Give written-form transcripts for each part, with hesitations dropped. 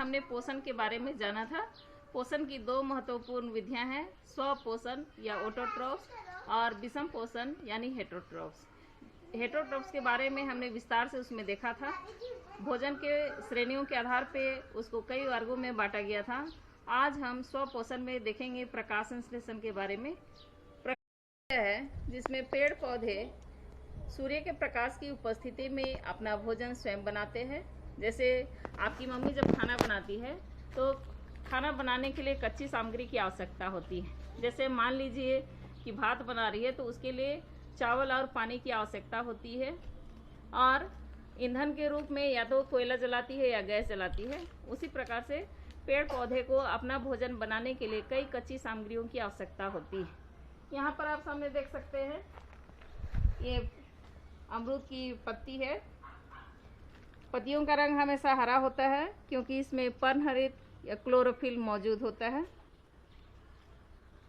हमने पोषण के बारे में जाना था। पोषण की दो महत्वपूर्ण विधियां हैं, स्वपोषण या ऑटोट्रॉफ्स और विषम पोषण यानी हेटेरोट्रॉफ्स। हेटेरोट्रॉफ्स के बारे में हमने विस्तार से उसमें देखा था। भोजन के श्रेणियों के आधार पे उसको कई वर्गों में बांटा गया था। आज हम स्वपोषण में देखेंगे प्रकाश संश्लेषण के बारे में। प्रकाश है जिसमें पेड़ पौधे सूर्य के प्रकाश की उपस्थिति में अपना भोजन स्वयं बनाते हैं। जैसे आपकी मम्मी जब खाना बनाती है तो खाना बनाने के लिए कच्ची सामग्री की आवश्यकता होती है। जैसे मान लीजिए कि भात बना रही है तो उसके लिए चावल और पानी की आवश्यकता होती है, और ईंधन के रूप में या तो कोयला जलाती है या गैस जलाती है। उसी प्रकार से पेड़ पौधे को अपना भोजन बनाने के लिए कई कच्ची सामग्रियों की आवश्यकता होती है। यहाँ पर आप सामने देख सकते हैं, ये अमरूद की पत्ती है। पत्तियों का रंग हमेशा हरा होता है क्योंकि इसमें पर्णहरित या क्लोरोफिल मौजूद होता है।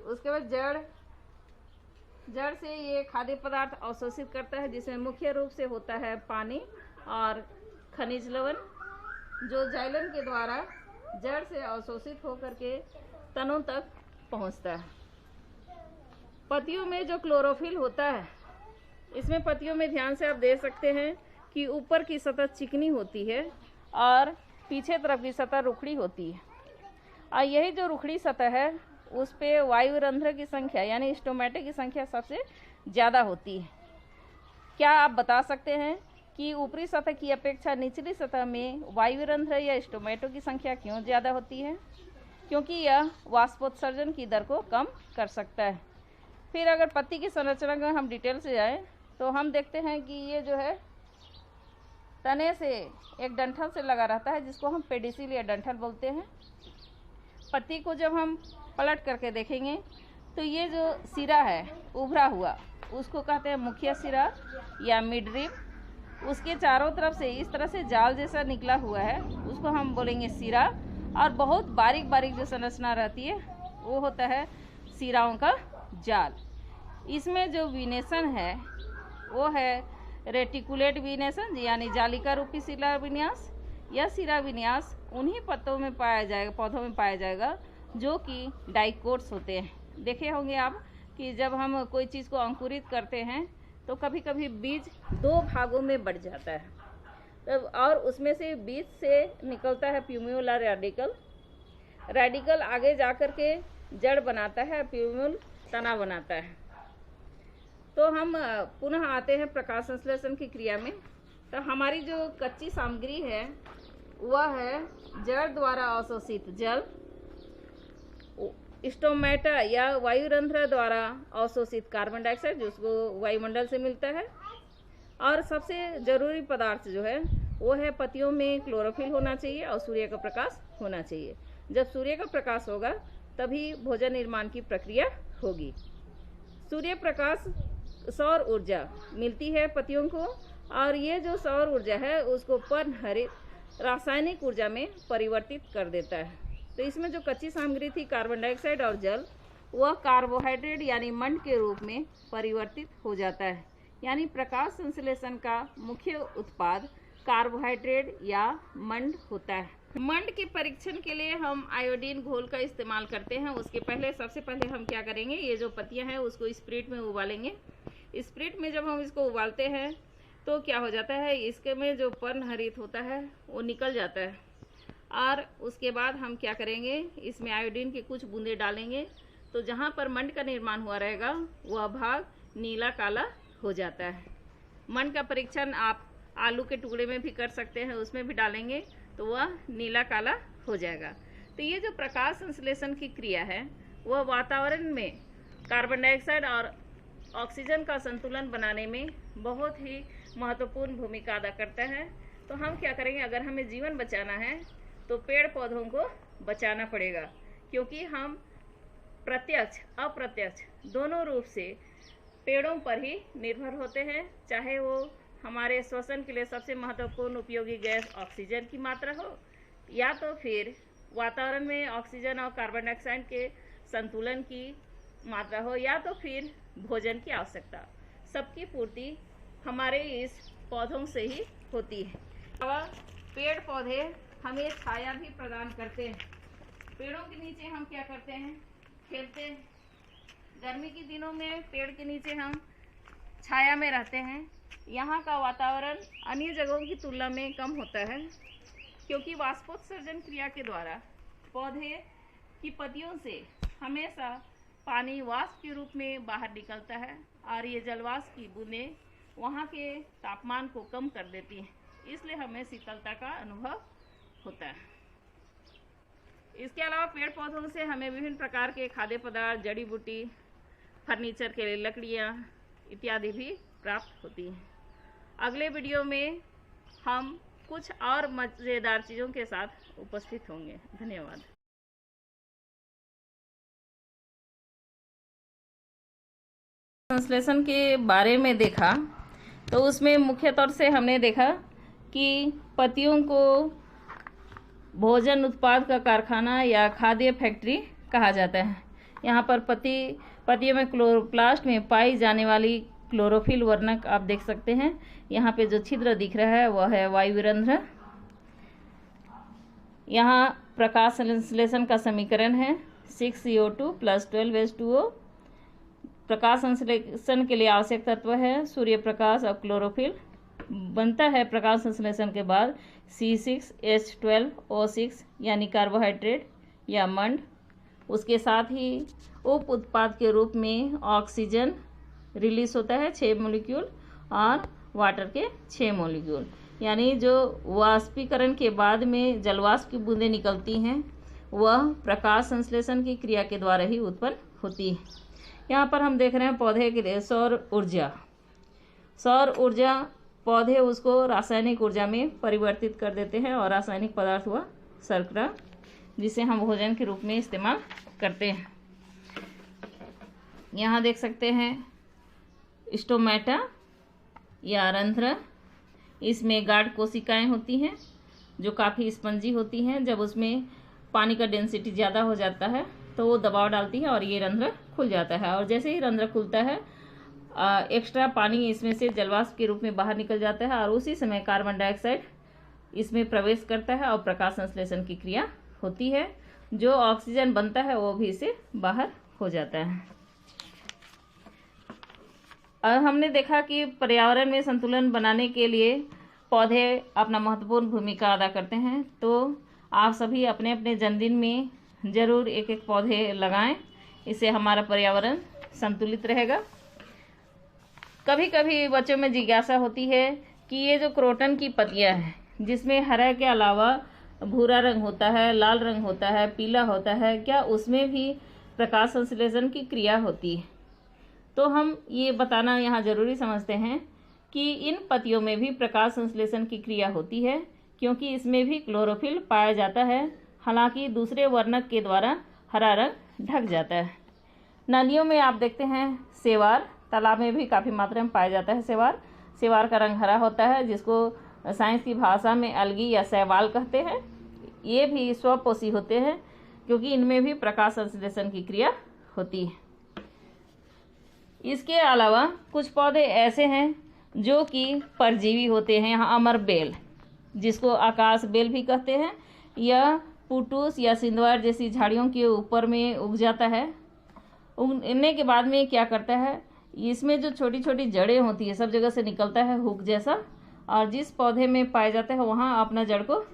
उसके बाद जड़ से ये खाद्य पदार्थ अवशोषित करता है, जिसमें मुख्य रूप से होता है पानी और खनिज लवण, जो जाइलम के द्वारा जड़ से अवशोषित होकर के तनों तक पहुंचता है। पत्तियों में जो क्लोरोफिल होता है, इसमें पत्तियों में ध्यान से आप देख सकते हैं कि ऊपर की सतह चिकनी होती है और पीछे तरफ की सतह रुखड़ी होती है। और यही जो रुखड़ी सतह है उस पे वायुरंध्र की संख्या यानी स्टोमेटा की संख्या सबसे ज़्यादा होती है। क्या आप बता सकते हैं कि ऊपरी सतह की अपेक्षा निचली सतह में वायुरंध्र या स्टोमेटो की संख्या क्यों ज़्यादा होती है? क्योंकि यह वाष्पोत्सर्जन की दर को कम कर सकता है। फिर अगर पत्ती की संरचना में हम डिटेल से जाएं तो हम देखते हैं कि ये जो है तने से एक डंठल से लगा रहता है, जिसको हम पेडिसिल या डंठल बोलते हैं। पत्ती को जब हम पलट करके देखेंगे तो ये जो सिरा है उभरा हुआ, उसको कहते हैं मुख्य सिरा या मिडरिप। उसके चारों तरफ से इस तरह से जाल जैसा निकला हुआ है, उसको हम बोलेंगे सिरा। और बहुत बारीक बारीक जो संरचना रहती है वो होता है सिराओं का जाल। इसमें जो विनेशन है वो है रेटिकुलेट विनेशन यानी जालिका रूपी शिला विन्यास। यह शिला विन्यास उन्हीं पत्तों में पाया जाएगा, पौधों में पाया जाएगा जो कि डाइकोट्स होते हैं। देखे होंगे आप कि जब हम कोई चीज़ को अंकुरित करते हैं तो कभी कभी बीज दो भागों में बढ़ जाता है, तब और उसमें से बीज से निकलता है प्यूम्यूलर रेडिकल आगे जाकर के जड़ बनाता है, प्यूम्यूल तना बनाता है। तो हम पुनः आते हैं प्रकाश संश्लेषण की क्रिया में। तो हमारी जो कच्ची सामग्री है वह है जड़ द्वारा अवशोषित जल, स्टोमेटा या वायुरंध्र द्वारा अवशोषित कार्बन डाइऑक्साइड जिसको वायुमंडल से मिलता है, और सबसे जरूरी पदार्थ जो है वो है पत्तियों में क्लोरोफिल होना चाहिए और सूर्य का प्रकाश होना चाहिए। जब सूर्य का प्रकाश होगा तभी भोजन निर्माण की प्रक्रिया होगी। सूर्य प्रकाश सौर ऊर्जा मिलती है पत्तियों को, और ये जो सौर ऊर्जा है उसको पर्णहरित रासायनिक ऊर्जा में परिवर्तित कर देता है। तो इसमें जो कच्ची सामग्री थी कार्बन डाइऑक्साइड और जल, वह कार्बोहाइड्रेट यानी मंड के रूप में परिवर्तित हो जाता है। यानी प्रकाश संश्लेषण का मुख्य उत्पाद कार्बोहाइड्रेट या मंड होता है। मंड के परीक्षण के लिए हम आयोडीन घोल का इस्तेमाल करते हैं। उसके पहले सबसे पहले हम क्या करेंगे, ये जो पत्तियां हैं उसको स्पिरिट में उबालेंगे। स्पिरिट में जब हम इसको उबालते हैं तो क्या हो जाता है, इसके में जो पर्णहरित होता है वो निकल जाता है, और उसके बाद हम क्या करेंगे, इसमें आयोडीन के कुछ बूंदे डालेंगे। तो जहाँ पर मंड का निर्माण हुआ रहेगा वह भाग नीला काला हो जाता है। मंड का परीक्षण आप आलू के टुकड़े में भी कर सकते हैं, उसमें भी डालेंगे तो वह नीला काला हो जाएगा। तो ये जो प्रकाश संश्लेषण की क्रिया है वह वातावरण में कार्बन डाइऑक्साइड और ऑक्सीजन का संतुलन बनाने में बहुत ही महत्वपूर्ण भूमिका अदा करता है। तो हम क्या करेंगे, अगर हमें जीवन बचाना है तो पेड़ पौधों को बचाना पड़ेगा, क्योंकि हम प्रत्यक्ष अप्रत्यक्ष दोनों रूप से पेड़ों पर ही निर्भर होते हैं। चाहे वो हमारे श्वसन के लिए सबसे महत्वपूर्ण उपयोगी गैस ऑक्सीजन की मात्रा हो, या तो फिर वातावरण में ऑक्सीजन और कार्बन डाइऑक्साइड के संतुलन की मात्रा हो, या तो फिर भोजन की आवश्यकता। सबकी पूर्ति हमारे इस पौधों से ही होती है। पेड़ पौधे हमें छाया भी प्रदान करते हैं। पेड़ों के नीचे हम क्या करते हैं, खेलते हैं। गर्मी के दिनों में पेड़ के नीचे हम छाया में रहते हैं। यहाँ का वातावरण अन्य जगहों की तुलना में कम होता है, क्योंकि वाष्पोत्सर्जन क्रिया के द्वारा पौधे की पत्तियों से हमेशा पानी वाष्प के रूप में बाहर निकलता है और ये जलवाष्प की बूंदें वहाँ के तापमान को कम कर देती हैं, इसलिए हमें शीतलता का अनुभव होता है। इसके अलावा पेड़ पौधों से हमें विभिन्न प्रकार के खाद्य पदार्थ, जड़ी बूटी, फर्नीचर के लिए लकड़ियाँ इत्यादि भी प्राप्त होती हैं। अगले वीडियो में हम कुछ और मज़ेदार चीज़ों के साथ उपस्थित होंगे। धन्यवाद। संश्लेषण के बारे में देखा तो उसमें मुख्य तौर से हमने देखा कि पत्तियों को भोजन उत्पाद का कारखाना या खाद्य फैक्ट्री कहा जाता है। यहाँ पर पत्तियों में क्लोरोप्लास्ट में पाई जाने वाली क्लोरोफिल वर्णक आप देख सकते हैं। यहाँ पे जो छिद्र दिख रहा है वह है वायुरंध्र। यहाँ प्रकाश संश्लेषण का समीकरण है 6CO2 + 12H2O। प्रकाश संश्लेषण के लिए आवश्यक तत्व है सूर्य प्रकाश और क्लोरोफिल। बनता है प्रकाश संश्लेषण के बाद C6H12O6 यानी कार्बोहाइड्रेट या मंड। उसके साथ ही उप उत्पाद के रूप में ऑक्सीजन रिलीज होता है 6 मॉलिक्यूल और वाटर के 6 मॉलिक्यूल। यानी जो वाष्पीकरण के बाद में जलवाष्प की बूंदें निकलती हैं वह प्रकाश संश्लेषण की क्रिया के द्वारा ही उत्पन्न होती है। यहाँ पर हम देख रहे हैं पौधे के लिए सौर ऊर्जा पौधे उसको रासायनिक ऊर्जा में परिवर्तित कर देते हैं और रासायनिक पदार्थ हुआ शर्करा, जिसे हम भोजन के रूप में इस्तेमाल करते हैं। यहाँ देख सकते हैं स्टोमेटा या रंध्र। इसमें गाढ़ कोशिकाएं होती हैं जो काफ़ी स्पंजी होती हैं। जब उसमें पानी का डेंसिटी ज़्यादा हो जाता है तो वो दबाव डालती है और ये रंध्र खुल जाता है, और जैसे ही रंध्र खुलता है एक्स्ट्रा पानी इसमें से जलवाष्प के रूप में बाहर निकल जाता है और उसी समय कार्बन डाइऑक्साइड इसमें प्रवेश करता है और प्रकाश संश्लेषण की क्रिया होती है। जो ऑक्सीजन बनता है वो भी इसे बाहर हो जाता है। और हमने देखा कि पर्यावरण में संतुलन बनाने के लिए पौधे अपना महत्वपूर्ण भूमिका अदा करते हैं। तो आप सभी अपने अपने जन्मदिन में ज़रूर एक एक पौधे लगाएं, इससे हमारा पर्यावरण संतुलित रहेगा। कभी कभी बच्चों में जिज्ञासा होती है कि ये जो क्रोटन की पत्तियां हैं जिसमें हरा के अलावा भूरा रंग होता है, लाल रंग होता है, पीला होता है, क्या उसमें भी प्रकाश संश्लेषण की क्रिया होती है? तो हम ये बताना यहाँ ज़रूरी समझते हैं कि इन पत्तियों में भी प्रकाश संश्लेषण की क्रिया होती है, क्योंकि इसमें भी क्लोरोफिल पाया जाता है। हालांकि दूसरे वर्णक के द्वारा हरा रंग ढक जाता है। नदियों में आप देखते हैं सेवार, तालाब में भी काफ़ी मात्रा में पाया जाता है सेवार का रंग हरा होता है, जिसको साइंस की भाषा में अलगी या शैवाल कहते हैं। ये भी स्वपोषी होते हैं क्योंकि इनमें भी प्रकाश संश्लेषण की क्रिया होती है। इसके अलावा कुछ पौधे ऐसे हैं जो कि परजीवी होते हैं। यहाँ अमर बेल, जिसको आकाश बेल भी कहते हैं, यह पुटूस या सिंदवार जैसी झाड़ियों के ऊपर में उग जाता है। उगने के बाद में क्या करता है, इसमें जो छोटी छोटी जड़ें होती है सब जगह से निकलता है हुक जैसा, और जिस पौधे में पाया जाता है वहाँ अपना जड़ को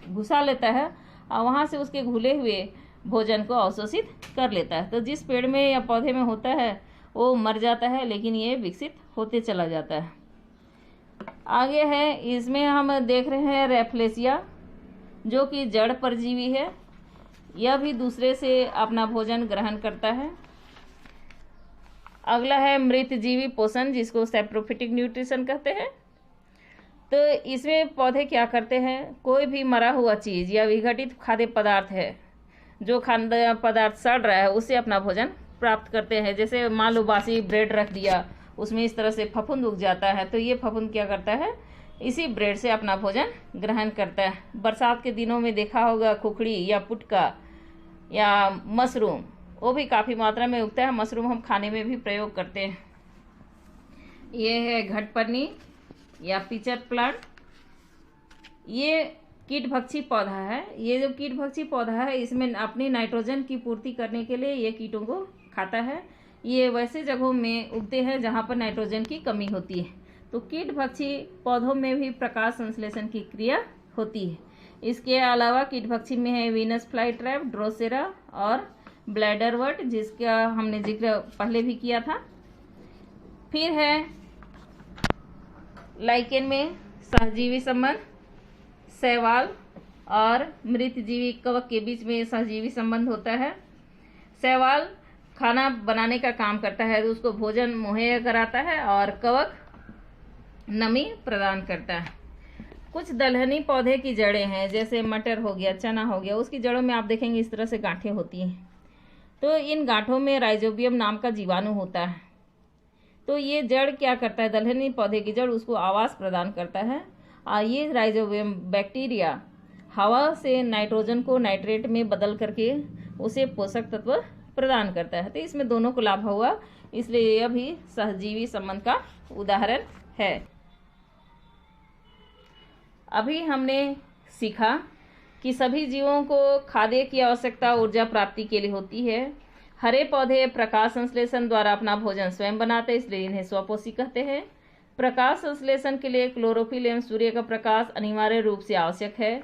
घुसा लेता है और वहाँ से उसके घुले हुए भोजन को अवशोषित कर लेता है। तो जिस पेड़ में या पौधे में होता है वो मर जाता है, लेकिन ये विकसित होते चला जाता है। आगे है, इसमें हम देख रहे हैं रेफ्लेसिया, जो कि जड़ परजीवी है। यह भी दूसरे से अपना भोजन ग्रहण करता है। अगला है मृतजीवी पोषण, जिसको सैप्रोफिटिक न्यूट्रिशन कहते हैं। तो इसमें पौधे क्या करते हैं, कोई भी मरा हुआ चीज़ या विघटित खाद्य पदार्थ है, जो खाद्य पदार्थ सड़ रहा है, उससे अपना भोजन प्राप्त करते हैं। जैसे मान लो बासी ब्रेड रख दिया, उसमें इस तरह से फफूंद उग जाता है, तो ये फफूंद क्या करता है, इसी ब्रेड से अपना भोजन ग्रहण करता है। बरसात के दिनों में देखा होगा खुखड़ी या पुटका या मशरूम, वो भी काफ़ी मात्रा में उगता है। मशरूम हम खाने में भी प्रयोग करते हैं। ये है घटपर्णी या पिचर प्लांट। ये कीटभक्षी पौधा है। ये जो कीटभक्षी पौधा है इसमें अपनी नाइट्रोजन की पूर्ति करने के लिए ये कीटों को खाता है। ये वैसे जगहों में उगते हैं जहाँ पर नाइट्रोजन की कमी होती है। तो कीटभक्षी पौधों में भी प्रकाश संश्लेषण की क्रिया होती है। इसके अलावा कीटभक्षी में है वीनस फ्लाई ट्रैप, ड्रोसेरा और ब्लैडरवर्ट, जिसका हमने जिक्र पहले भी किया था। फिर है लाइकेन में सहजीवी संबंध, शैवाल और मृतजीवी कवक के बीच में सहजीवी संबंध होता है। शैवाल खाना बनाने का काम करता है, तो उसको भोजन मुहैया कराता है और कवक नमी प्रदान करता है। कुछ दलहनी पौधे की जड़ें हैं, जैसे मटर हो गया, चना हो गया, उसकी जड़ों में आप देखेंगे इस तरह से गांठें होती हैं। तो इन गांठों में राइजोबियम नाम का जीवाणु होता है। तो ये जड़ क्या करता है, दलहनी पौधे की जड़ उसको आवास प्रदान करता है और ये राइजोबियम बैक्टीरिया हवा से नाइट्रोजन को नाइट्रेट में बदल करके उसे पोषक तत्व प्रदान करता है। तो इसमें दोनों को लाभ हुआ, इसलिए यह भी सहजीवी संबंध का उदाहरण है। अभी हमने सीखा कि सभी जीवों को खाद्य की आवश्यकता ऊर्जा प्राप्ति के लिए होती है। हरे पौधे प्रकाश संश्लेषण द्वारा अपना भोजन स्वयं बनाते हैं, इसलिए इन्हें स्वपोषी कहते हैं। प्रकाश संश्लेषण के लिए क्लोरोफिल एवं सूर्य का प्रकाश अनिवार्य रूप से आवश्यक है।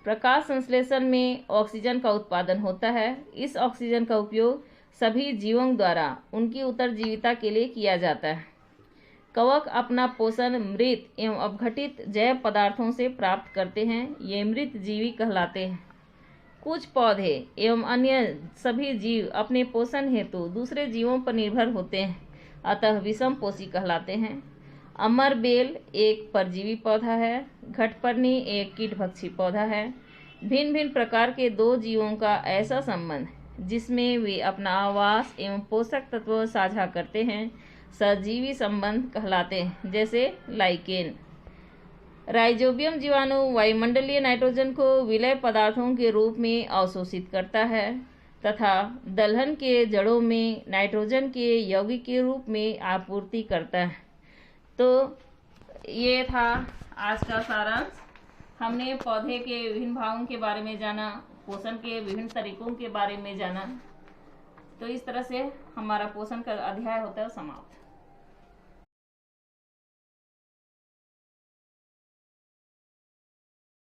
प्रकाश संश्लेषण में ऑक्सीजन का उत्पादन होता है। इस ऑक्सीजन का उपयोग सभी जीवों द्वारा उनकी उत्तरजीविता के लिए किया जाता है। कवक अपना पोषण मृत एवं अपघटित जैव पदार्थों से प्राप्त करते हैं, ये मृत जीवी कहलाते हैं। कुछ पौधे एवं अन्य सभी जीव अपने पोषण हेतु दूसरे जीवों पर निर्भर होते हैं, अतः विषम पोषी कहलाते हैं। अमर बेल एक परजीवी पौधा है। घटपर्णी एक कीटभक्षी पौधा है। भिन्न भिन्न प्रकार के दो जीवों का ऐसा संबंध जिसमें वे अपना आवास एवं पोषक तत्व साझा करते हैं सहजीवी संबंध कहलाते हैं, जैसे लाइकेन। राइजोबियम जीवाणु वायुमंडलीय नाइट्रोजन को विलय पदार्थों के रूप में अवशोषित करता है तथा दलहन के जड़ों में नाइट्रोजन के यौगिक के रूप में आपूर्ति करता है। तो ये था आज का सारांश। हमने पौधे के विभिन्न भागों के बारे में जाना, पोषण के विभिन्न तरीकों के बारे में जाना। तो इस तरह से हमारा पोषण का अध्याय होता है समाप्त।